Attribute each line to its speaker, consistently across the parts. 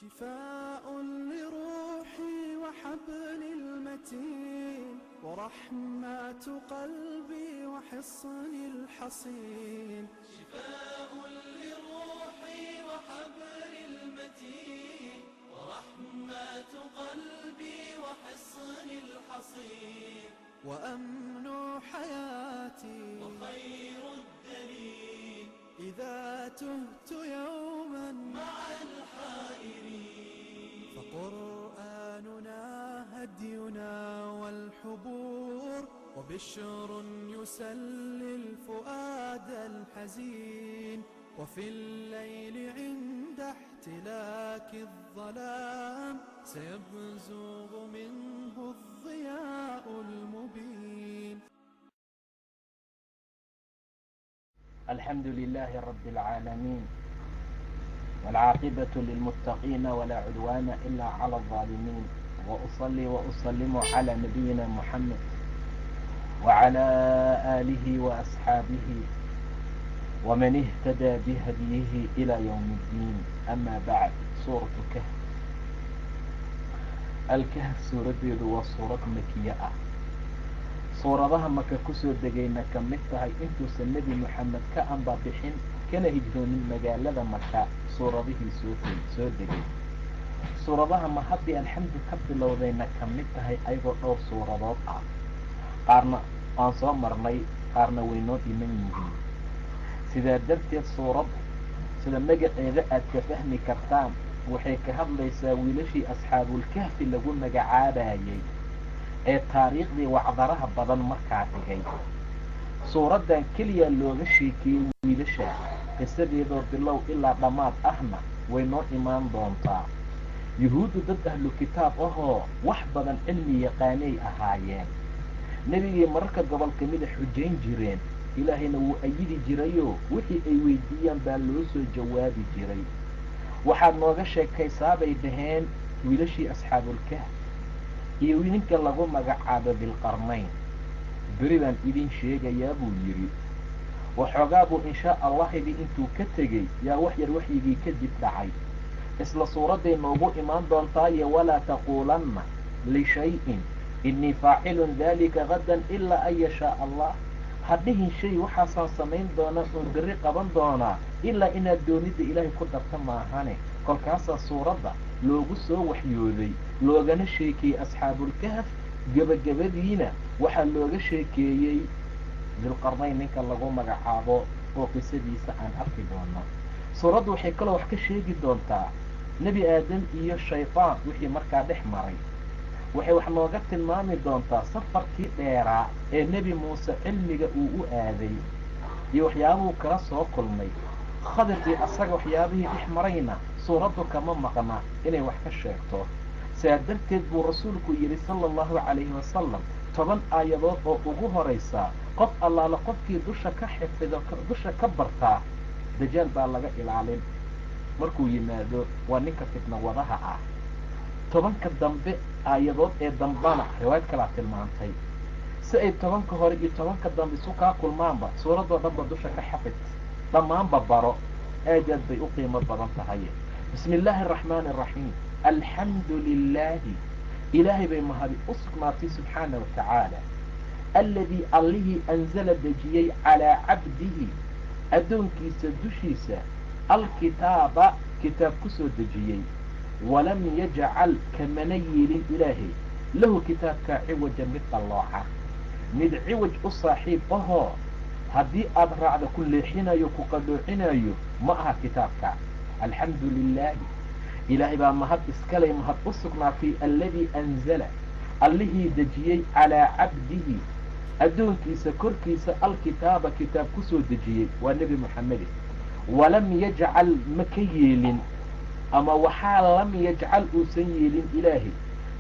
Speaker 1: شفاء لروحي وحبل المتين ورحمة قلبي وحصن الحصين.
Speaker 2: شفاء لروحي وحبل المتين ورحمة قلبي وحصن الحصين.
Speaker 1: وأمن حياتي
Speaker 2: وخير الدليل
Speaker 1: إذا تهت يوما
Speaker 2: مع الحائرين.
Speaker 1: فقرآننا هدينا والحبور وبشر يسلي الفؤاد الحزين. وفي الليل عند احتلاك الظلام سيبزغ منه الضياء المبين.
Speaker 3: الحمد لله رب العالمين والعاقبة للمتقين ولا عدوان إلا على الظالمين. وأصلي وأسلم على نبينا محمد وعلى آله وأصحابه ومن اهتدى بهديه إلى يوم الدين. أما بعد. سورة كهف. الكهف سورة وسورة مكية. suuradaha maka kusoo degayna ka mid tahay intuusan nebi moxamed ka anbabixin kana hijroonin magaalada maka suuradihii soo degay. suuradaha ma haddii alxamdu ka bilowdayna ka mid tahay ayagoo dhowr suuradood ah, qaarna aan soo marnay, qaarna waynoo dhiman yihiin. sidaa darteed suuraddu sida magaceeda aad ka fahmi kartaan waxay ka hadlaysaa wiilashii asxaabulkahfi lagu magacaabayay ee taariikhdii wacdaraha badan markaa dhigay. suuraddan keliya looga sheekeeyey wiilasha qisadeedoo bilow ilaa dhammaad ahna way noo imaan doontaa. yuhuuddu dad ahlu kitaab ahoo wax badan cilmi yaqaanay ahaayeen. nebigii mararka gobol ka mida xujayn jireen, ilaahayna wuu ayidi jirayoo wixii ay weydiiyaan baa loo soo jawaabi jiray. waxaad nooga sheekaysaabay dhaheen wiilashii asxaabulkahf iyo ninka lagu magacaabo bilqarnayn. beri baan idin sheegayaa buu yidhi. waxoogaa buu inshaa allahidii intuu ka tegey yaa wax yar waxyigii kadib dhacay. isla suuradday noogu imaan doontaaye walaa taquulanna lishayin innii faacilun daalika gadan ilaa an yashaa allah. hadhihin shay waxaasaan samayn doonaa oon berri qaban doonaa ilaa inaad doonidda ilaahay ku darta maahane. kolkaasaa suuradda loogu soo waxyooday loogana sheekeeyey asxaabulkahf. gebagabadiina waxaa looga sheekeeyey dilqarnayn ninka lagu magacaabo oo qisadiisa aan arki doono. suuraddu waxay kaloo wax ka sheegi doontaa nebi aadam iyo shaydaan wixii markaa dhex maray. waxay wax nooga tilmaami doontaa safarkii dheeraa ee nebi muuse cilmiga uu u aaday iyo waxyaabuhu kala soo kulmay. khadirkii asaga waxyaabihii dhex marayna suuraddu kama maqna inay wax ka sheegto. sidaa darteed buu rasuulku yidhi sala allahu calayhi wasalam 10 aayadood oo ugu horaysaa qof allaala qofkii dusha ka xifido dusha ka bartaa dajaal baa laga ilaalin markuu yimaado. waa ninka fitna wadaha ah. 10ka dambe aayadood ee dambana riwaayad kalaa tilmaantay. si ay 10ka hore iyo 10ka dambe isu kaa kulmaanba suuraddoo dhanba dusha ka xafid dhammaanba baro. aadaad bay u qiimo badan tahay. bismi illaahi araxmaani araxiim. alxamdu lilaahi ilaahay bay mahadi u sugnaatay subxaana wa tacaala. alladii allihii anzala dejiyey calaa cabdihi addoonkiisa dushiisa alkitaaba kitaab ku soo dejiyey. walam yajcal kamana yeelin ilaahay lahu kitaabkaa ciwaja mid qallooca, mid ciwaj u saaxiib ahoo haddii aad raacda ku leexinayo ku qalloocinayo ma aha kitaabka. alxamdu lilaahi ilaahay baa mahad iskaley mahad u sugnaatay alladii anzala allihii dejiyey calaa cabdihi addoonkiisa korkiisa alkitaaba kitaab ku soo dejiyey waa nebi moxamede. walam yajcal ma ka yeelin ama waxaa lam yajcal uusan yeelin ilaahay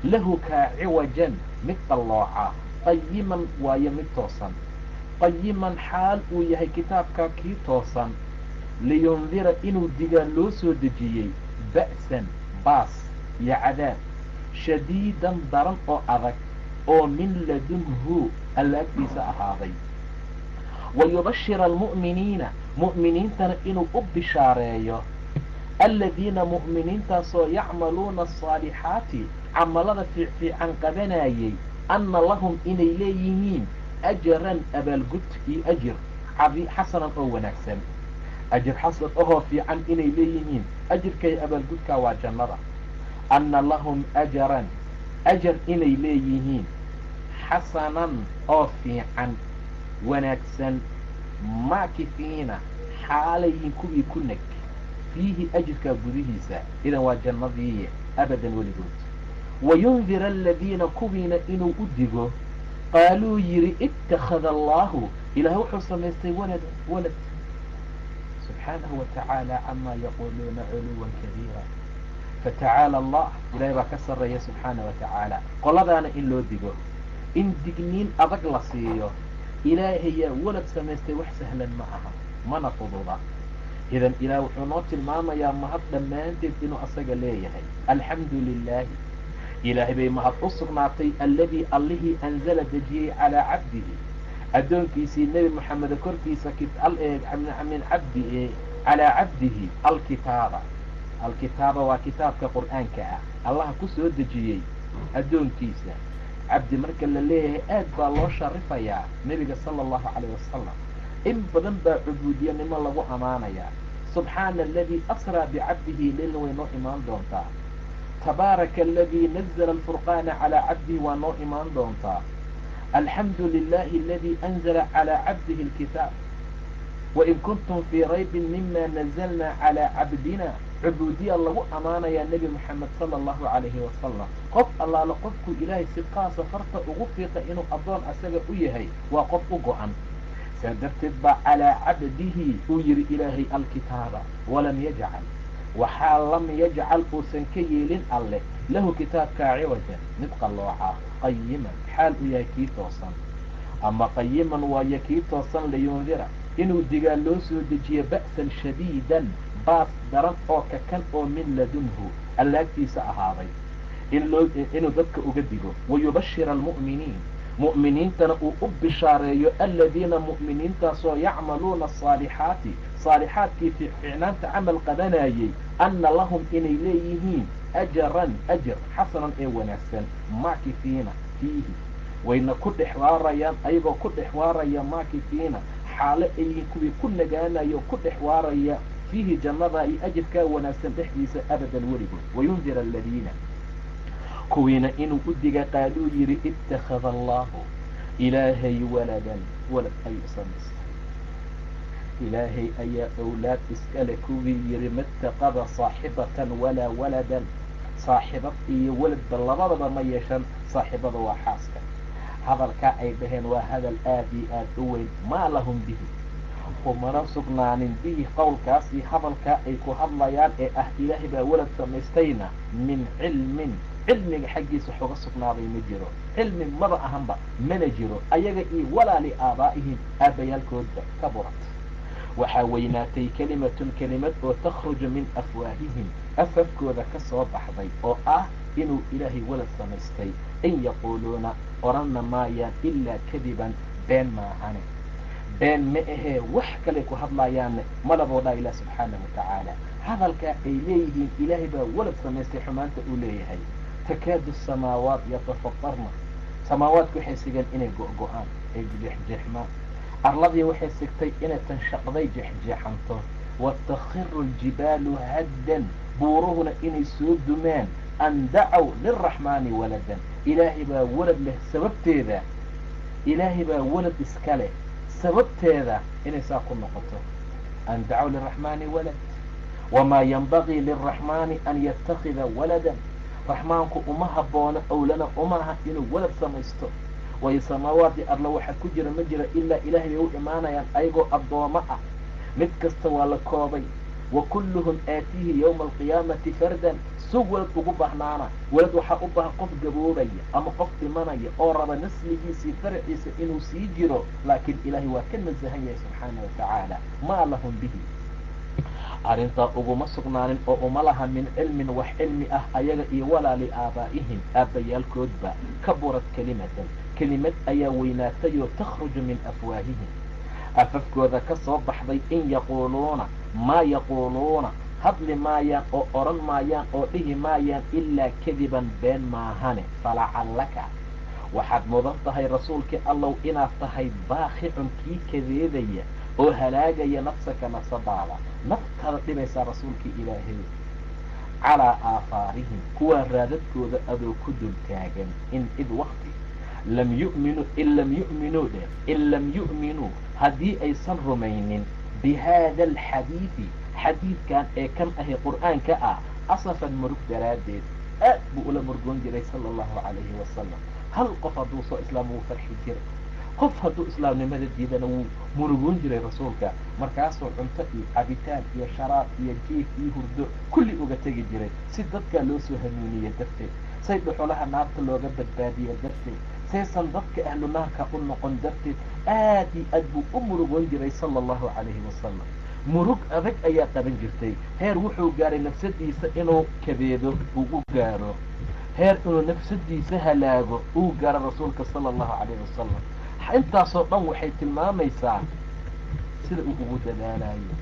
Speaker 3: lahu kaa ciwajan mid qallooca. qayiman waayo mid toosan. qayiman xaal uu yahay kitaabkaa kii toosan. liyundira inuu digaa loo soo dejiyey ba'san baas iyo cadaab shadiidan daran oo adag oo min ladunhu alla agtiisa ahaaday. wayubashira almu'miniina mu'miniintana inuu u bishaareeyo aladiina mu'miniintaasoo yacmaluuna aلصaalixaati camalada fiican qabanayay anna lahum inay leeyihiin ajaran abaalgud iyo ajir xasanan oo wanaagsan, ajir xasan ahoo fiican inay leeyihiin. ajirkay abaalgudkaa waa jannada. anna lahum ajaran ajar inay leeyihiin xasanan oo fiican wanaagsan, maakifiina xaalayihiin kuwii ku neg fiihi ajirkaa gudihiisa, idan waa jannadii abadan weligood. wayundira aladiina kuwiina inuu u digo qaaluu yidhi ittakhada allaahu ilaah wuxuu samaystay walad subxaanahu watacaala camaa yaquuluuna culuwan kabiira. fatacaala allah ilaahay baa ka sarreeya subxaana wa tacaala. qoladaana in loo digo, in digniin adag la siiyo. ilaahayaa walad samaystay wax sahlan ma aha, mana fududa. idan ilaah wuxuu noo tilmaamayaa mahad dhammaanteed inuu asaga leeyahay. alxamdu lilaahi ilaahay bay mahad u sugnaatay alladii allihii anzala dejiyey calaa cabdihi addoonkiisii nebi moxameda korkiisa min cabdi calaa cabdihi alkitaaba waa kitaabka qur'aanka ah allaha ku soo dejiyey addoonkiisa. cabdi marka la leeyahay aad baa loo sharifayaa nebiga sala allahu calayh wasalam. in badan baa cubuudiyanimo lagu ammaanayaa. subxaana aladii asraa bicabdihi leelna way noo imaan doontaa. tabaaraka aladii nazla alfurqaana calaa cabdihi waa noo imaan doontaa. alxamdu lilahi aladii anzala calaa cabdihi alkitaab. wain kuntum fii raybin mima nazalna calaa cabdina. cubuudiya lagu ammaanayaa nebi moxamed sala allahu calayhi wasalam. qof allaala qofkuu ilaahay si qaasa farta ugu fiiqa inuu addoon asaga u yahay waa qof u go-an. saa darteed baa calaa cabdihi uu yidhi ilaahay alkitaaba walam yajcal waxaa lam yajcal uusan ka yeelin alleh lahu kitaabkaa ciwajan mid qallooca qayiman xaal u yahay kii toosan. ama qayiman waayo kii toosan liyundira inuu digaa loo soo dejiyo ba'san shadiidan baas daran oo kakan oo min ladunhu allaagtiisa ahaaday inuu dadka uga digo. wayubashira almu'miniin mu'miniintana uu u bishaareeyo aladiina mu'miniintaasoo yacmaluuna asaalixaati saalixaadkii fiicnaanta camal qabanayay anna lahum inay leeyihiin ajaran ajir xasanan ee wanaagsan, maakifiina fiihi wayna ku dhex waarayaan ayagoo ku dhex waaraya maakifiina xaalo ayyihiin kuwii ku nagaanayo ku dhex waaraya fiihi jannada iyo ajirkaa wanaagsan dhexdiisa abadan weligood. wayundira aladiina kuwiina inuu u diga qaaluu yidhi ittakhada allaahu ilaahay walad ayuu samaystay. ilaahay ayaa awlaad iskale kuwii yidhi mataqada saaxibatan walaa waladan. saaxibad iyo waladba labadaba ma yeeshan. saaxibada waa xaaska. hadalkaa ay dhaheen waa hadal aad iyo aad u weyn. maa lahum bihi umana sugnaanin bihi qowlkaas iyo hadalkaa ay ku hadlayaan ee ah ilaahay baa walad samaystayna min cilmiga xaggiisa xoga sugnaaday ma jiro. cilmi maba ahanba mana jiro. ayaga iyo walaali aabaa'ihim aabbayaalkoodba ka burat. waxaa weynaatay kelimatun kelimad oo takhruju min afwaahihim afafkooda ka soo baxday oo ah inuu ilaahay walad samaystay. in yaquuluuna oranna maayaan ilaa kadiban been maahane. been ma ahee wax kale ku hadlayaanne malaboo dhaa ilaah subxaanahu watacaala. hadalkaa ay leeyihiin ilaahay baa walad samaystay xumaanta uu leeyahay. takaadu samaawaat yatafatarna samaawaadku waxay sigeen inay go-go-aan ay jeexjeexmaan. arladii waxay sigtay inay tanshaqday jeexjeexanto. watakhiru ljibaalu haddan buuruhuna inay soo dumaan. an dacow lilraxmaani waladan ilaahay baa walad leh sababteeda. ilaahay baa walad iska leh sababteeda inay saa ku noqoto. an dacow lilraxmaani walad wamaa yanbagii lilraxmaani an yattakhida waladan. raxmaanku uma haboono owlana umaha inuu walad samaysto. waayo samaawaadii arla waxa ku jira ma jira ilaa ilaahay bay u imaanayaan ayagoo addoommo ah. mid kasta waa la koobay. wa kulluhum aatiihi yowma alqiyaamati fardan. sug walad ugu bahnaana. walad waxaa u bahan qof gaboobaya ama qof dhimanaya oo raba nasligiisii faraciisa inuu sii jiro. laakiin ilaahay waa ka nasahan yahay subxaana wa tacaala. maa lahum bihi arrintaa uguma sugnaanin oo uma laha min cilmin wax cilmi ah ayaga iyo walaali aabaa'ihim aabbayaalkoodba. ka burad kelimatan kelimad ayaa weynaatayoo takhruju min afwaahihim afafkooda ka soo baxday. in yaquuluuna maa yaquuluuna hadli maayaan oo oran maayaan oo dhihi maayaan ilaa kadiban been maahane falacallaka waxaad mudan tahay rasuulkii allow inaad tahay baaqicun kii kadeedaya oo halaagaya nafsaka nafsadaada naftaada dhibaysaa rasuulkii ilaahay calaa aafaarihim kuwaa raadadkooda adoo ku dul taagan in id wakti lam yu'minuu in lam yu'minuu haddii aysan rumaynin bihaada alxadiidi xadiidkan ee kan ahi qur'aanka ah asafan murug daraaddeed aad buu ula murgoon jiray sala allahu calayhi wasalam hal qof hadduu soo islaam wuu farxi jiray qof hadduu islaamnimada diidana wuu murugoon jiray rasuulka markaasuu cunto iyo cabitaan iyo sharaab iyo jiif iyo hurdo kulli uga tegi jiray si dadkaa loo soo hanuuniye darteed say dhuxulaha naarta looga badbaadiye darteed saysan dadka ahlu naarka u noqon darteed aad iyo aad buu u murugoon jiray sala allahu calayhi wasalam murug adag ayaa qaban jirtay heer wuxuu gaaray nafsadiisa inuu kabeedo uu u gaaro heer inuu nafsadiisa halaago uu gaaro rasuulka sala allahu calayhi wasalam intaasoo dhan waxay tilmaamaysaa sida uu ugu dadaalayo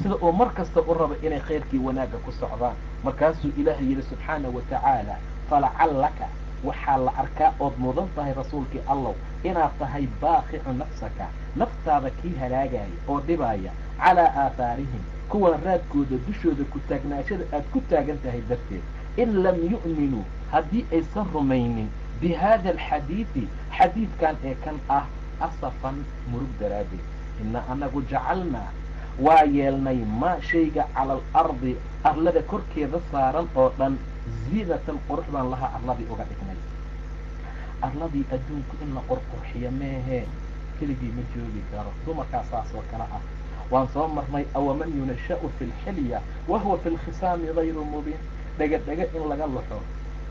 Speaker 3: sida uu mar kasta u rabo inay khayrkii wanaagga ku socdaan markaasuu ilaahay yidhi subxaanahu wa tacaala falacallaka waxaa la arkaa ood mudan tahay rasuulkii allow inaad tahay baaqicu nafsaka naftaada kii halaagaya oo dhibaya calaa aahaarihim kuwan raadkooda dushooda ku taagnaashada aad ku taagan tahay darteed in lam yu'minuu haddii aysan rumaynin bihaada alxadiidi xadiidkan ee kan ah asafan murug daraaddeed ina anagu jacalnaa waa yeelnay maa shayga cala alardi arlada korkeeda saaran oo dhan ziinatan qurux baan lahaa arladii uga dhignay arladii adduunku in la qurqurxiyo meehee keligii ma joogi karo dumarkaa saas oo kale ah waan soo marnay awaman yunasha'u fi lxilya wahuwa fi lkhisaami gayru mubiin dhega in laga luxo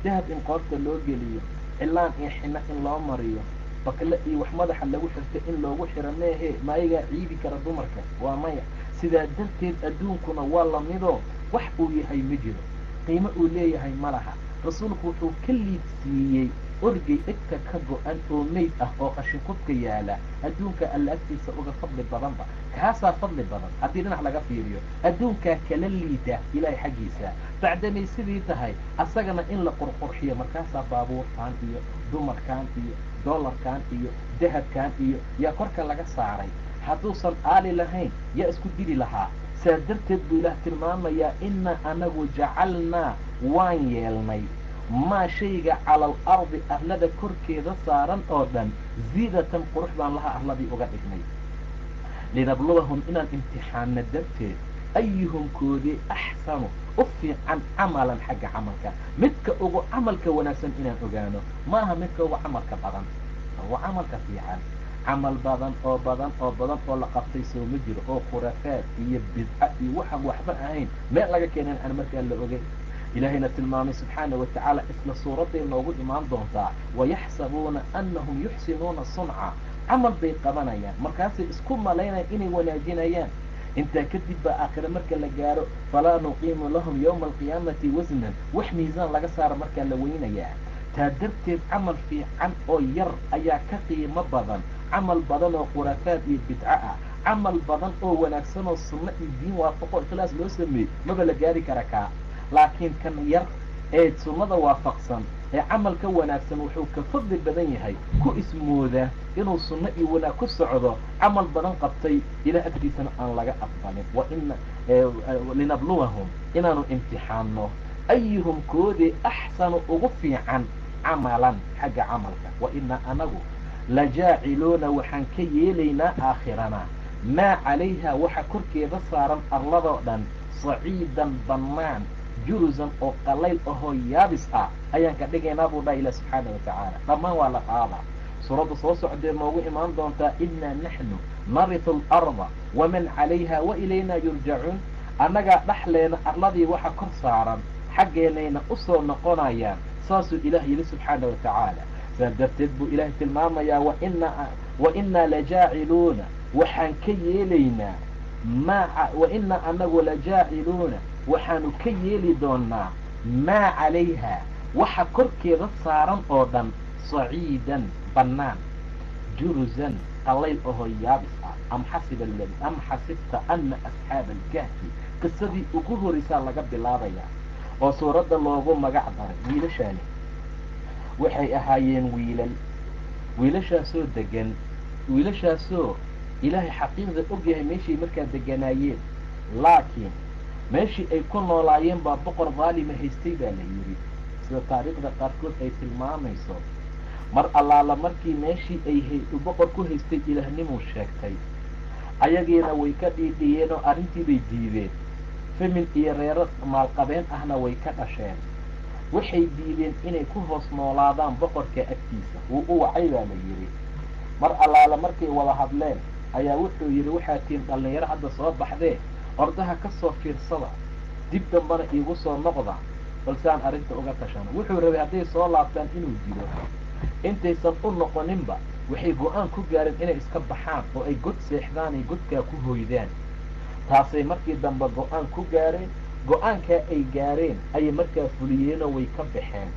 Speaker 3: dahab in qoorta loo geliyo cilaan iyo xina in loo mariyo bakle iyo wax madaxa lagu xirto in loogu xiro meehee maayagaa ciidi kara dumarka waa maya sidaa darteed adduunkuna waa lamidoo wax uu yahay ma jiro qiimo uu leeyahay ma laha rasuulku wuxuu ka liidsiiyey orgay egta ka go-an oo meyd ah oo qashinqubka yaala adduunka alla agtiisa uga fadli badanba kaasaa fadli badan haddii dhinac laga fiiriyo adduunkaa kala liida ilaahay xaggiisa bacdamay sidii tahay asagana in la qurqurxiyo markaasaa baabuurkan iyo dumarkan iyo dollarkan iyo dahabkan iyo yaa korka laga saaray hadduusan aali lahayn yaa isku dili lahaa saa darteed buu ilaah tilmaamayaa ina anagu jacalnaa waan yeelnay maa shayga cala alardi arlada korkeeda saaran oo dhan ziidatan qurux baan lahaa arladii uga dhignay linabluwahum inaan imtixaanna darteed ayuhum koodii axsanu u fiican camalan xagga camalka midka ugu camalka wanaagsan inaan ogaano maaha midka ugu camalka badan ugu camalka fiican camal badan oo la qabtay soo ma jiro oo khuraafaad iyo bidca iyo waxaan waxba ahayn meel laga keenan aan markaa la ogeyn ilaahayna tilmaamay subxaana wa tacaala isla suuradday noogu imaan doontaa wayaxsabuuna annahum yuxsinuuna sunca camal bay qabanayaan markaasay isku malaynayaan inay wanaajinayaan intaa kadib baa aakhire marka la gaaro falaa nuqiimu lahum yowma alqiyaamati wasnan wax miisaan laga saaro markaa la weynayaa taa darteed camal fiican oo yar ayaa ka qiimo badan camal badan oo khuraafaad iyo bidco ah camal badan oo wanaagsan oo sunno iyo diin waafaqo ikhlaas loo sameeyey maba la gaari kara kaa laakiin kan yar ee sunnada waafaqsan ee camalka wanaagsan wuxuu ka fadli badan yahay ku ismooda inuu sunno iyo wanaag ku socdo camal badan qabtay ilaa agtiisana aan laga aqbalin wa ina linabluwahum inaanu imtixaanno ayuhum koodii axsanu ugu fiican camalan xagga camalka wa ina anagu lajaaciluuna waxaan ka yeelaynaa aakhirana maa calayha waxa korkeeda saaran arladoo dhan saciidan bannaan jurusan oo qalayl ahoo yaabis ah ayaan ka dhigaynaa buu dhaha ilah subxaana wa tacaala dhammaan waa la qaadaa suuradda soo socdee noogu imaan doontaa inaa naxnu naritu alarda waman calayha wa ilaynaa yurjacuun annagaa dhexleena arladii waxa kor saaran xaggeenayna u soo noqonayaan saasuu ilaah yidhi subxaana wa tacaala saa darteed buu ilaahay tilmaamayaa wa inaa lajaaciluuna waxaan ka yeelaynaa wa inaa anagu lajaaciluuna waxaanu ka yeeli doonaa maa calayha waxa korkeeda saaran oo dhan saciidan bannaan jurusan qalayl ahoo yaabis ah am xasibta ana asxaaba alkahfi qisadii ugu horeysaa laga bilaabayaa oo suuradda loogu magac daray. wiilashaani waxay ahaayeen wiilashaasoo degan, wiilashaasoo ilaahay xaqiiqda ogyahay meeshay markaa deganaayeen, laakiin meeshii ay ku noolaayeen baa boqor daalima haystay baa la yidhi, sida taariikhda qaarkood ay tilmaamayso. mar allaala markii meeshii ay boqor ku haystay ilaahnimuu sheegtay, ayagiina way ka dhiidhiyeen oo arrintii bay diideen. famil iyo reero maalqabeen ahna way ka dhasheen. waxay diideen inay ku hoos noolaadaan boqorka agtiisa. wuu u wacay baa la yidhi. mar allaala markay wada hadleen ayaa wuxuu yidhi, waxaa tihiin dhallinyaro hadda soo baxdee, ordaha ka soo fiirsada, dib dambana iigu soo noqda, balse aan arrinta uga tashano. wuxuu rabay hadday soo laabtaan inuu dilo. intaysan u noqoninba waxay go-aan ku gaareen inay iska baxaan oo ay god seexdaan ay godkaa ku hoydaan. taasay markii dambe go-aan ku gaareen. go-aankaa ay gaareen ayay markaa fuliyeenoo way ka baxeen.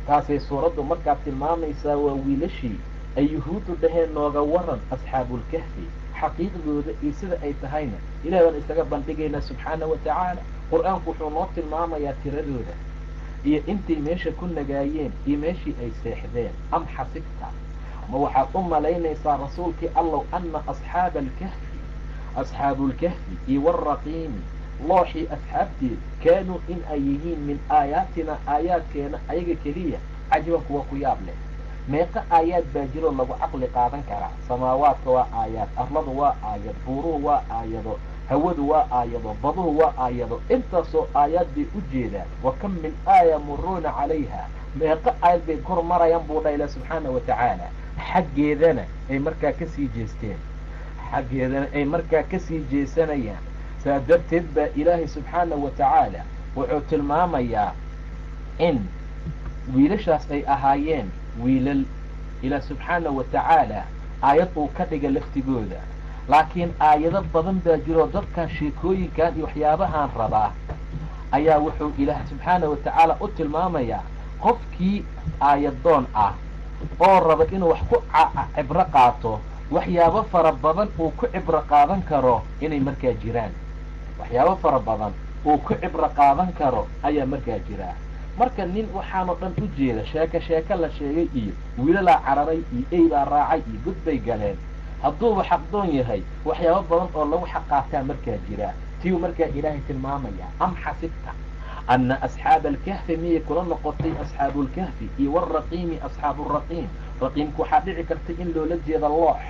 Speaker 3: taasay suuraddu markaa tilmaamaysaa waa wiilashii ay yuhuuddu dhaheen nooga waran asxaabulkahfi, xaqiiqdooda iyo sida ay tahayna ilaah baan isaga bandhigaynaa subxaana wa tacaala. qur-aanku wuxuu noo tilmaamayaa tiradooda iyo intay meesha ku nagaayeen iyo meeshii ay seexdeen. am xasibta, ma waxaad u malaynaysaa rasuulkii allow anna asxaabulkahfi iyo waraqiimi looxii asxaabteed kaanuu in ay yihiin min aayaatina aayaadkeena ayaga keliya cajiban kuwa ku yaab leh. meeqa aayaad baa jiroo lagu caqli qaadan karaa? samaawaadka waa aayaad, arladu waa aayad, buuruhu waa aayado, hawadu waa aayado, baduhu waa aayado. intaasoo aayaad bay u jeedaan. wa kam min aaya muruuna calayha, meeqa aayad bay kor marayaan buu dha ilah subxaana wa tacaala. xaggeedana ay markaa kasii jeesteen, xaggeedana ay markaa kasii jeesanayaan. saa darteed baa ilaahay subxaana wa tacaala wuxuu tilmaamayaa in wiilashaas ay ahaayeen wiilal ilaah subxaana wa tacaala aayad uu ka dhiga laftigooda. laakiin aayado badan baa jiroo dadkan sheekooyinkan iyo waxyaabahaan rabaa ayaa wuxuu ilaah subxaana wa tacaala u tilmaamayaa qofkii aayadoon ah oo raba inuu wax ku cibro qaato, waxyaabo fara badan uu ku cibro qaadan karo inay markaa jiraan. waxyaabo fara badan uu ku cibro qaadan karo ayaa markaa jira. marka nin waxaanoo dhan u jeeda sheeko la sheegay iyo wiilalaa cararay iyo eybaa raacay iyo god bay galeen, hadduuba xaqdoon yahay waxyaabo badan oo lagu xaqaataa markaa jira. tiiu markaa ilaahay tilmaamaya. am xasibta anna asxaaba alkahfi miyay kula noqotay asxaabulkahfi iyo waraqiimi asxaaburaqiim. raqiimku waxaa dhici karta in loola jeeda loox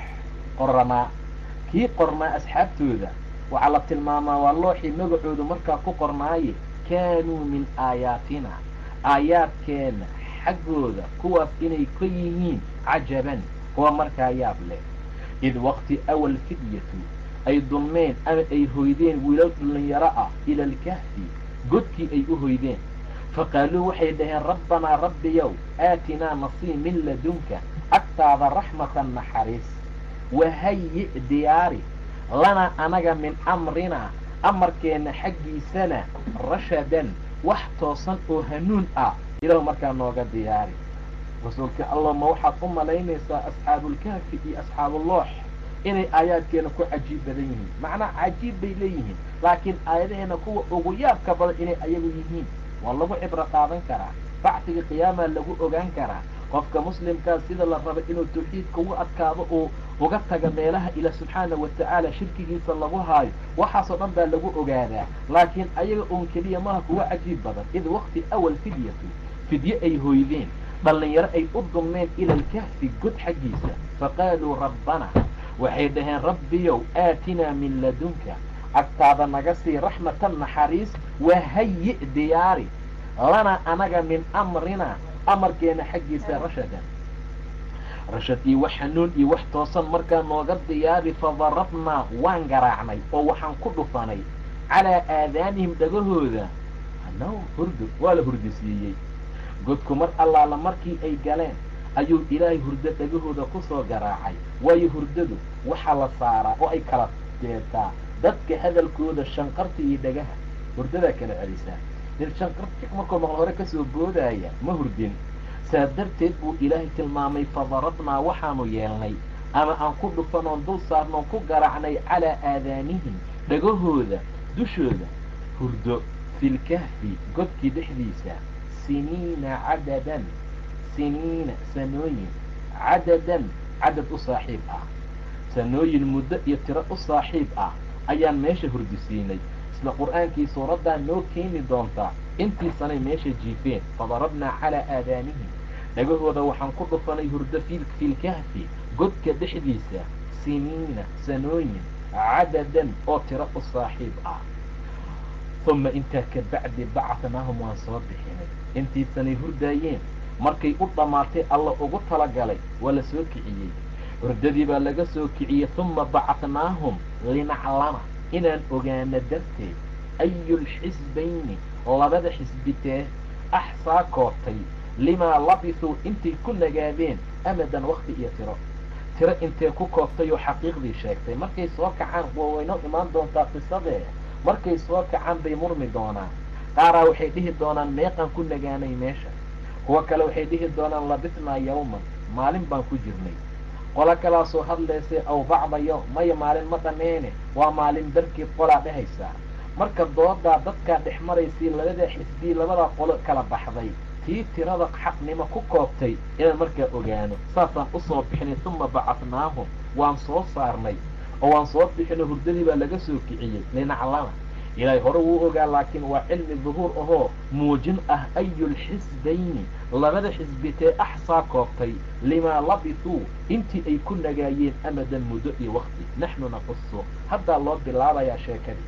Speaker 3: qornaa, kii qornaa asxaabtooda waxaa la tilmaamaa waa looxii magacoodu markaa ku qornaaye. kaanuu min aayaatina, aayaadkeena xaggooda kuwaas inay ka yihiin cajaban kuwa markaa yaab leh. id waqti awal fidyatu ay dulmeen ama ay hoydeen wiilal dhalinyaro ah ila alkahfi, godkii ay u hoydeen. faqaaluu waxay dhaheen rabbanaa rabbiyow aatinaa nasii min ladunka, agtaada raxmatan naxariis, wahayi diyaari lanaa anaga min amrinaa amarkeenna xaggiisana rashadan wax toosan oo hanuun ah ilaah markaa nooga diyaari. rasuulka allah ma waxaad u malaynaysaa asxaabulkahfi iyo asxaabuloox inay aayaadkeena ku cajiib badan yihiin? macnaa cajiib bay leeyihiin, laakiin aayadaheena kuwa ugu yaabka badan inay ayagu yihiin waa lagu cibro qaadan karaa. bacdiga qiyaamaa lagu ogaan karaa. qofka muslimkaa sida la raba inuu tawxiidka ugu adkaado uu uga taga meelaha ilaah subxaana wa tacaala shirkigiisa lagu haayo, waxaasoo dhan baa lagu ogaadaa. laakiin ayaga uun keliya maha kuwa cajiib badan. id waqti awal fidyatu, fidye ay hoydeen, dhallinyaro ay u dulmeen ila alkahfi, god xaggiisa. faqaaluu rabbana, waxay dhaheen rabbiyow aatinaa min ladunka, agtaada naga sii raxmatan naxariis, wahayi diyaari lanaa anaga min amrinaa amarkeena xaggiisa rashadan, rashad iyo wax hanuun iyo wax toosan markaa nooga diyaari. fadarabnaa waan garaacnay oo waxaan ku dhufanay calaa aadaanihim dhagahooda hurdo, waa la hurdisiiyey. godku mar allaala markii ay galeen ayuu ilaahay hurdo dhagahooda kusoo garaacay. waayo hurdadu waxaa la saaraa oo ay kala jeertaa dadka hadalkooda shanqarta iyo dhagaha. hurdadaa kala celisaa. nin shanqarti markuu maqlo hore kasoo boodaya ma hurdin. saa darteed buu ilaahay tilmaamay fadarabnaa waxaanu yeelnay ama aan ku dhufanoon dul saarnoon ku garaacnay calaa aadaanihim dhagahooda dushooda hurdo filkahfi godkii dhexdiisa siniina cadadan siniina sanooyin cadadan cadad u saaxiib ah sanooyin muddo iyo tiro u saaxiib ah ayaan meesha hurdisiinay isla qur'aankii suuraddaa noo keeni doontaa intii sanay meesha jiifeen fadarabnaa calaa aadaanihim dhagahooda waxaan ku dhufanay hurdo filkahfi godka dhexdiisa siniina sanooyin cadadan oo tiro u saaxiib ah uma intaa ka bacdi bacatnaahum waan soo bixinay intii sanay hurdaayeen markay u dhammaatay alla ugu talagalay waa la soo kiciyey hurdadii baa laga soo kiciyey uma bacatnaahum linaclama inaan ogaano darteed ayulxisbayni labada xisbitee axsaa koobtay limaa labisuu intay ku nagaadeen amadan wakti iyo tiro intee ku koobtay oo xaqiiqdii sheegtay markay soo kacaan waa waynoo imaan doontaa qisadee markay soo kacaan bay murmi doonaan qaaraa waxay dhihi doonaan meeqaan ku nagaanay meesha kuwa kale waxay dhihi doonaan labisnaa yawman maalin baan ku jirnay qolo kalaasoo hadlaysay aw bacda yowm maya maalin ma dhameene waa maalin darkeed qolaa dhehaysaa marka doodaa dadkaa dhex maraysay labadaa xisbii labadaa qolo kala baxday tii tirada xaqnimo ku koobtay inaan markaa ogaano saasaan usoo bixinay uma bacatnaahum waan soo saarnay oo waan soo bixinay hurdadii baa laga soo kiciyey linaclama ilaahay hore wuu ogaa laakiin waa cilmi duhuur ahoo muujin ah ayulxisbayni labada xisbitee axsaa koobtay limaa labisuu intii ay ku nagaayeen amadan muddo iyo wakti naxnu naqusu haddaa loo bilaabayaa sheekadii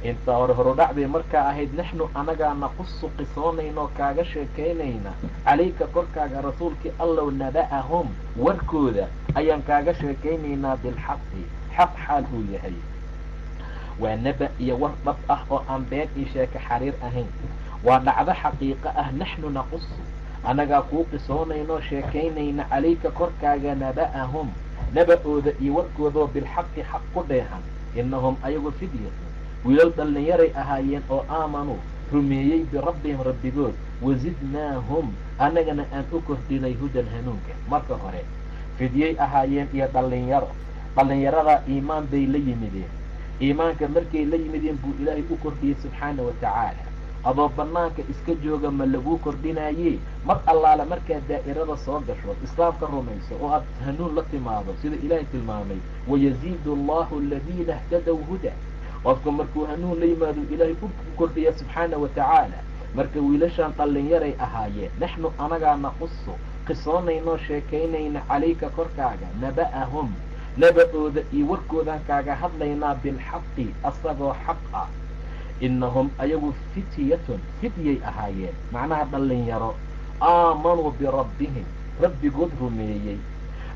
Speaker 3: intaa hore horudhac bay markaa ahayd naxnu anagaa naqusu qisoonaynoo kaaga sheekaynayna calayka korkaaga rasuulkii allow naba'ahum warkooda ayaan kaaga sheekaynaynaa bilxaqi xaq xaal uu yahay waa naba iyo war dhab ah oo aan been iyo sheeke xariir ahayn waa dhacdo xaqiiqo ah naxnu naqusu annagaa kuu qisoonaynoo sheekaynayna calayka korkaaga naba'ahum naba-ooda iyo warkoodoo bilxaqi xaq ku dheehan innahum ayagu fidyatun wiilal dhallinyaray ahaayeen oo aamanuu rumeeyey birabbihim rabbigood wasidnaahum annagana aan u kordhinay hudan hanuunka marka hore fidyay ahaayeen iyo dhallinyaradaa iimaan bay la yimideen iimaanka markay la yimideen buu ilaahay u kordhiyey subxaana wa tacaala adoo bannaanka iska jooga ma laguu kordhinaayee mar allaale markaad daa'irada soo gasho islaamka rumayso oo aad hanuun la timaado sida ilaahay tilmaamay wayaziidu allahu aladiina htadow huda qofka markuu hanuun la yimaado ilaahay u kordhiya subxaana wa tacaala marka wiilashaan dhallinyaray ahaayeen naxnu anagaa naqusu qisoonaynoo sheekaynayna calayka korkaaga naba'ahum naba-ooda iyo warkoodaan kaaga hadlaynaa bilxaqi asagoo xaq ah innahum ayagu fidyay ahaayeen macnaha dhallinyaro aamanuu birabbihim rabbigood rumeeyey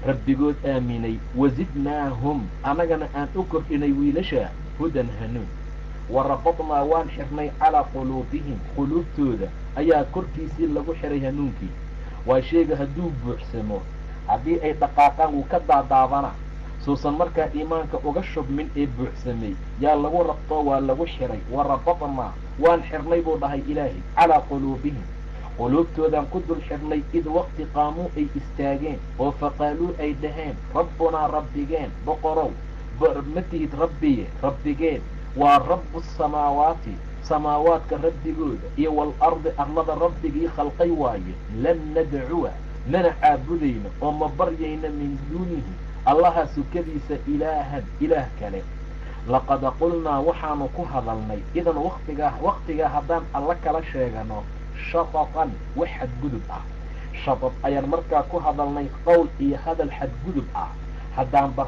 Speaker 3: rabbigood aaminay wasidnaahum annagana aan u kordhinay wiilasha hudan hanuun warabadnaa waan xirnay calaa quluubihim quluubtooda ayaa korkiisii lagu xiray hanuunkii waa sheega hadduu buuxsamo haddii ay dhaqaaqaan wuu ka daadaabanaa suusan markaa iimaanka uga shubmin ee buuxsamay yaa lagu rabtoo waa lagu xiray warabadnaa waan xirnay buu dhahay ilaahay calaa quluubihim quluubtoodaan ku dul xirnay id waqti qaamuu ay istaageen oo faqaaluu ay dhaheen rabbunaa rabbigeen boqorow ma tihid rabbigeen waa rabbu samaawaati samaawaadka rabbigooda iyo waalardi arlada rabbigii khalqay waaye lan nadcuwa mana caabudayno oo ma baryayna min duunihi allaha sukadiisa ilaah kale laqad qulnaa waxaanu ku hadalnay idan waktigaa haddaan alla kala sheegano shatatan wax xadgudub ah shatad ayaan markaa ku hadalnay qowl iyo hadal xadgudub ah haddaanba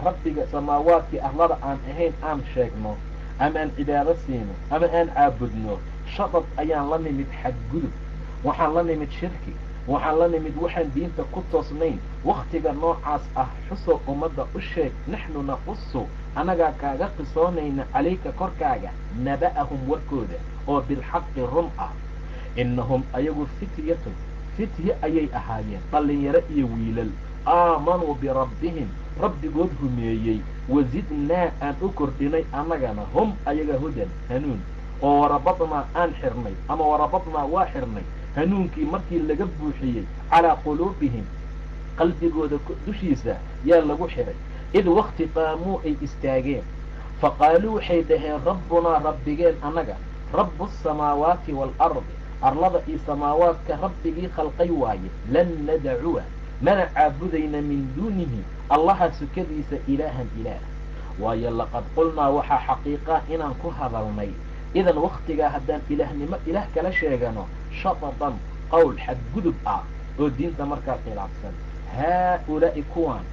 Speaker 3: rabbiga samaawaadkii arlada aan ahayn aan sheegno ama aan cibaado siino ama aan caabudno shatad ayaan la nimid xadgudub waxaan la nimid shirki waxaan la nimid waxaan diinta ku toosnayn waktiga noocaas ah xusoo ummadda u sheeg naxnu naqusu annagaa kaaga qisoonayna calayka korkaaga naba'ahum warkooda oo bilxaqi run ah innahum ayagu fitye ayay ahaayeen dhallinyaro iyo wiilal aamanuu birabbihim rabbigood rumeeyey wasidnaa aan u kordhinay annagana hum ayaga hudan hanuun oo warabadnaa aan xirnay ama warabadnaa waa xirnay hanuunkii markii laga buuxiyey calaa quluubihim qalbigooda dushiisa yaa lagu xiray id wakti qaamuu ay istaageen faqaaluu waxay dhaheen rabbunaa rabbigeen annaga rabbu asamaawaati waalardi arlada iyo samaawaadka rabbigii khalqay waaye lan nadacuwa mana caabudayna min duunihi allaha sukadiisa ilaahan ilaah waayo laqad qulnaa waxaa xaqiiqaa inaan ku hadalnay idan wakhtigaa haddaan ilaahnimo ilaah kala sheegano shatatan qowl xadgudub ah oo diinta markaa khilaafsan haa-ulaa'i kuwaan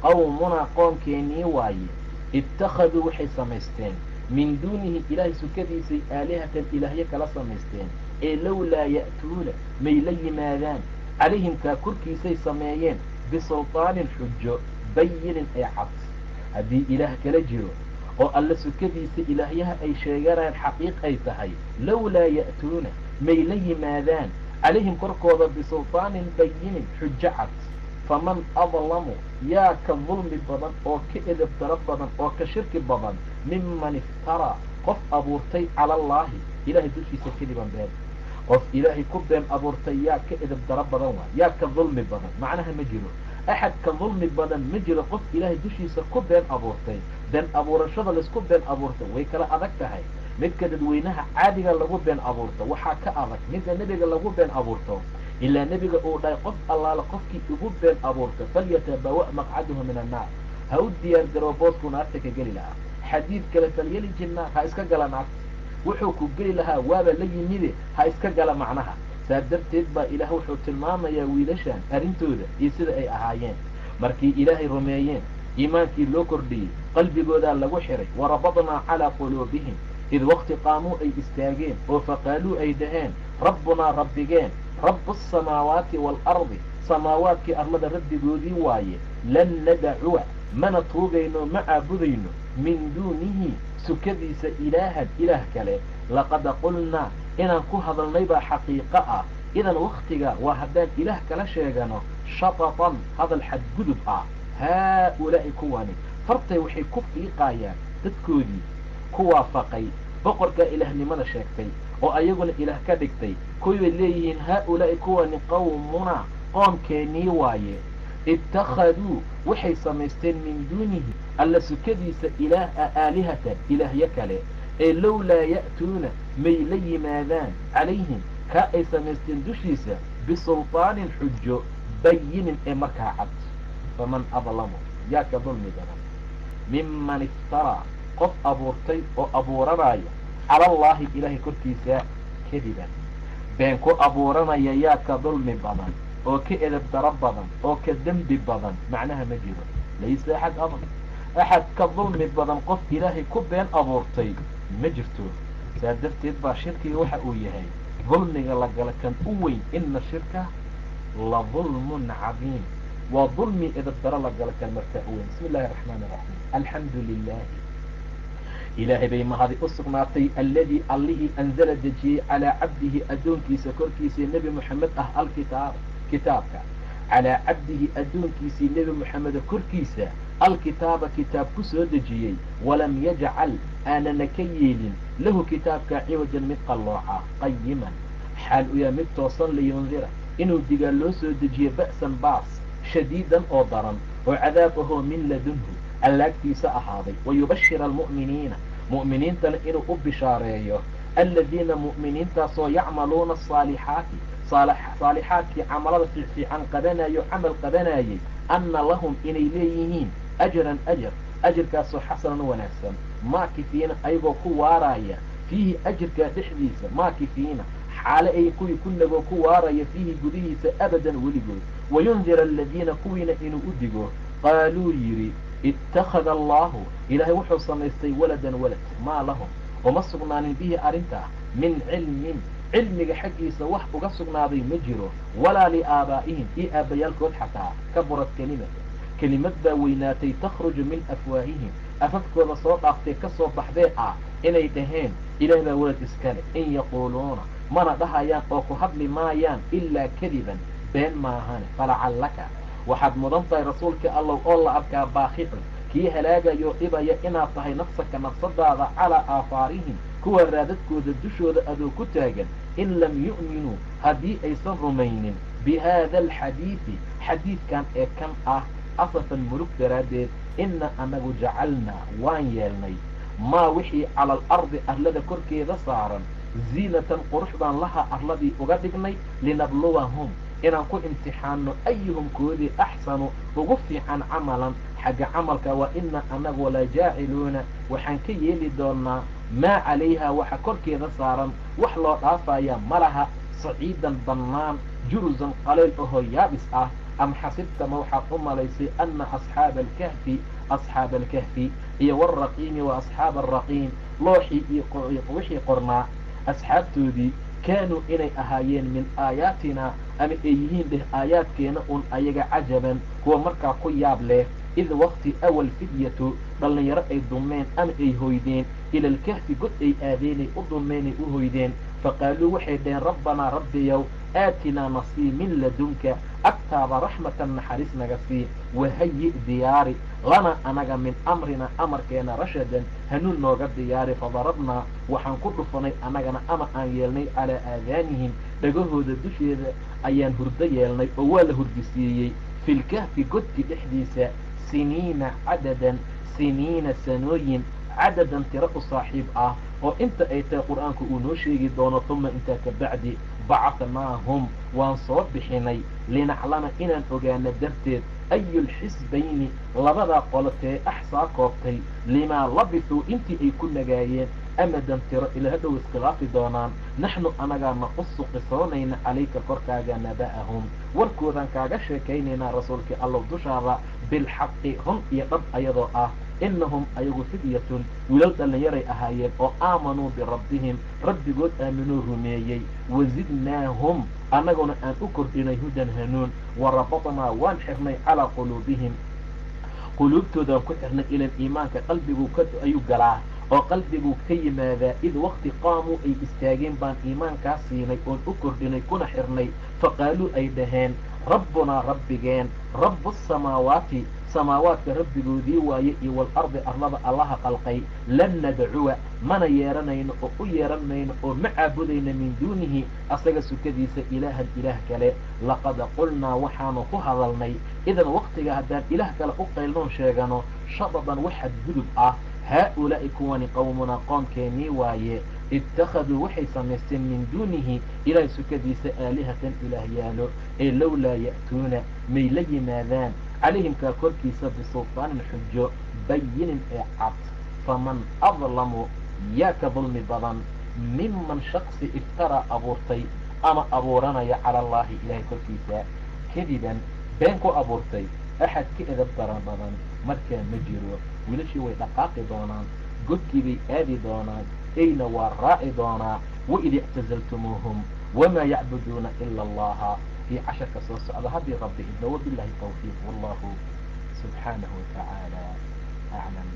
Speaker 3: qowmunaa qoomkeennii waaye ittakhaduu waxay samaysteen min duunihi ilaahay sukadiisay aalihatan ilaahyo kala samaysteen ee lowlaa ya'tuuna may la yimaadaan calayhim kaa korkiisay sameeyeen bisultaanin xujo bayinin ee cad haddii ilaah kala jiro oo alla sukadiisa ilaahyaha ay sheeganayaan xaqiiq ay tahay lowlaa ya'tuuna may la yimaadaan calayhim korkooda bisultaanin bayinin xujo cad faman adlamu yaa ka dulmi badan oo ka edabtaro badan oo ka shirki badan miman iftaraa qof abuurtay cala allaahi ilaahay dushiisa kadiban been qof ilaahay ku been abuurtay yaa ka edabtaro badan waa yaa ka dulmi badan macnaha ma jiro axad ka dulmi badan ma jiro qof ilaahay dushiisa ku been abuurtay been abuurashada laisku been abuurta way kala adag tahay midka dadweynaha caadiga lagu been abuurto waxaa ka adag midka nebiga lagu been abuurto ilaa nebiga uu dhahay qof allaala qofkii ugu been abuurta falyatabawa maqcadahu min annaar ha u diyaar garoo boosku naarta ka geli lahaa xadiid kale falyali jinnaar ha iska gala naarta wuxuu ku geli lahaa waaba la yimide ha iska gala macnaha saa darteed baa ilaah wuxuu tilmaamayaa wiilashan arrintooda iyo sida ay ahaayeen markii ilaahay rumeeyeen iimaankii loo kordhiyey qalbigoodaa lagu xiray warabadnaa calaa quluubihim id waqti qaamuu ay istaageen oo faqaaluu ay dhaheen rabbunaa rabbigeen rabbu asamaawaati waalardi samaawaadkii arlada rabbigoodii waaye lan nadacuwa mana tuugayno ma caabudayno min duunihi sukadiisa ilaahan ilaah kale laqad qulnaa inaan ku hadalnay baa xaqiiqo ah idan wakhtiga waa haddaan ilaah kala sheegano shatatan hadal xadgudub ah haa-ulaa'i kuwani fartay waxay ku fiiqaayaan dadkoodii ku waafaqay boqorkaa ilaahnimada sheegtay oo ayaguna ilaah ka dhigtay kuwii bay leeyihiin haa-ulaa'i kuwani qowmunaa qoomkeennii waaye ittakhaduu waxay samaysteen min duunihi alla sukadiisa ilaaha aalihatan ilaahyo kale ee lowlaa ya'tuuna may la yimaadaan calayhim kaa ay samaysteen dushiisa bisultaanin xujo bayinin ee markaa cad faman adlamu yaa ka dulmi badan miman iftaraa qof abuurtay oo abuuranaya cala allaahi ilaahay korkiisa kadiban been ku abuuranaya yaa ka dulmi badan oo ka edab daro badan oo ka dembi badan macnaha ma jiro laysa axad adan axad ka dulmi badan qof ilaahay ku been abuurtay ma jirto saa darteed baa shirkiga waxa uu yahay dulmiga la gala kan u weyn ina shirka la dulmun cadiim waa dulmi edab daro la gala kan markaa u weyn bismi illahi araxmaan iraxiim alxamdu lilahi ilaahay bay mahadi u sugnaatay alladii allihii anzala dejiyey calaa cabdihi addoonkiisa korkiisa nebi moxamed ah kitaabka calaa cabdihi addoonkiisii nebi moxameda korkiisa alkitaaba kitaab ku soo dejiyey walam yajcal aanana ka yeelin lahu kitaabka ciwajan mid qallooca qayiman xaal u yaha mid toosan liyundira inuu digaa loo soo dejiye ba'san baas shadiidan oo daran oo cadaab ahoo min ladunhu allaagtiisa ahaaday wayubashira almu'miniina mu'miniintana inuu u bishaareeyo aladiina mu'miniintaasoo yacmaluuna asaalixaati saalixaadkii camalada fiican qabanayo camal qabanayay anna lahum inay leeyihiin ajran ajarkaasoo xasanan wanaagsan maakifiina ayagoo ku waaraya fiihi ajirkaa dhexdiisa maakifiina xaale ay kuwii ku nagoo ku waaraya fiihi gudihiisa abadan weligood wayundira aladiina kuwiina inuu u digo qaaluu yidhi ittakhada allaahu ilaahay wuxuu samaystay waladan walad maa lahum uma sugnaanin bihi arrintaa min cilmin cilmiga xaggiisa wax uga sugnaaday ma jiro walaa liaabaa'ihim iyo aabbayaalkood xataa kaburad kelimad baa weynaatay takhruju min afwaahihim afafkooda soo dhaaftay ka soo baxdee ah inay dhaheen ilaah baa walad iskale in yaquuluuna mana dhahayaan oo ku hadli maayaan ilaa kadiban been maahane falacallaka waxaad mudan tahay rasuulka allow oo la arkaa baaqicun kii halaagayoo dhibaya inaad tahay nafsaka nafsadaada calaa aafaarihim kuwa raadadkooda dushooda adoo ku taagan in lam yu'minuu haddii aysan rumaynin bihaada alxadiidi xadiidkan ee kan ah asafan murug daraaddeed inna anagu jacalnaa waan yeelnay maa wixii cala alardi arlada korkeeda saaran ziinatan qurux baan laha arladii uga dhignay linabluwahum inaan ku imtixaanno ayuhum koodii axsanu ugu fiican camalan xagga camalka wa ina anagu la jaaciluuna waxaan ka yeeli doonaa maa calayha waxa korkeeda saaran wax loo dhaafaya ma laha saciidan bannaan jurusan qaleyl ahoo yaabis ah am xasibtama waxaad u malaysay ana asxaaba alkahfi iyo waalraqiimi wa asxaaba alraqiim looxii iyo wixii qornaa asxaabtoodii kaanuu inay ahaayeen min aayaatina ama ay yihiin dheh aayaadkeena un ayaga cajaban kuwa markaa ku yaab leh id waqti awal fidyatu dhallinyaro ay dumeen ama ay hoydeen ila alkahfi god ay aadeenay u dumeenay u hoydeen faqaaluu waxay dhaheen rabbanaa rabbiyow aatinaa nasii min ladunka agtaada raxmatan naxariis naga sii wahayi diyaari lana anaga min amrina amarkeena rashadan hanuun nooga diyaari fadarabnaa waxaan ku dhufanay anagana ama aan yeelnay calaa aadaanihim dhagahooda dusheeda ayaan hurdo yeelnay oo waa la hurdisiiyey filkahfi godki dhexdiisa siniina cadadan siniina sanooyin cadadan tiro u saaxiib ah oo inta ay tahay qur-aanku uu noo sheegi doono tuma intaa ka bacdi bacatnaahum waan soo bixinay linaclama inaan ogaano darteed ayulxisbayni labadaa qolotee axsaa koobtay limaa labisuu intii ay ku nagaayeen amadan tiro ila hadhow iskhilaafi doonaan naxnu anagaa naqusu qisoonayna calayka korkaaga naba'ahum warkoodaan kaaga sheekaynaynaa rasuulkii allow dushaada bilxaqi run iyo dhab ayadoo ah inahum ayagu fidyatun wiilal dhallinyaray ahaayeen oo aamanuu birabbihim rabbigood aaminuu rumeeyey wazidnaahum annaguna aan u kordhinay hudan hanuun warabatnaa waan xirnay calaa quluubihim quluubtoodaan ku xirnay ilan iimaanka qalbigu ayuu galaa oo qalbiguu ka yimaadaa id waqti qaamuu ay istaageen baan iimaankaa siinay oon u kordhinay kuna xirnay faqaaluu ay dhaheen rabbunaa rabbigeen rabbu samaawaati samaawaadka rabbigoodii waaye iyo waalardi arlada allaha qalqay lan nadcuwa mana yeeranayno oo u yeeranayno oo ma caabudayna min duunihi asaga sukadiisa ilaahan ilaah kale laqad qulnaa waxaanu ku hadalnay idan waqtiga haddaan ilaah kale u qaylnoon sheegano shadadan waxad gudub ah haa-ulaa'i kuwani qowmunaa qoomkeenii waaye ittakhaduu waxay samaysteen min duunihi ilaahay sukadiisa aalihatan ilaahyaalo ee lowlaa ya'tuuna may la yimaadaan calayhimkaa korkiisa bisultaanin xujo bayinin ee cad faman adlamu yaa ka dulmi badan miman shaksi iftaraa abuurtay ama abuuranaya cala allaahi ilaahay korkiisa kadiban been ku abuurtay axad ka edab daran badan markaa ma jiro wiilashii way dhaqaaqi doonaan godkii bay aadi doonaan ayna waa raaci doonaa waid ictazaltumuuhum wamaa yacbuduuna ila allaha في عشر كسوس على هذه ربي إذا وبالله التوفيق والله سبحانه وتعالى أعلم.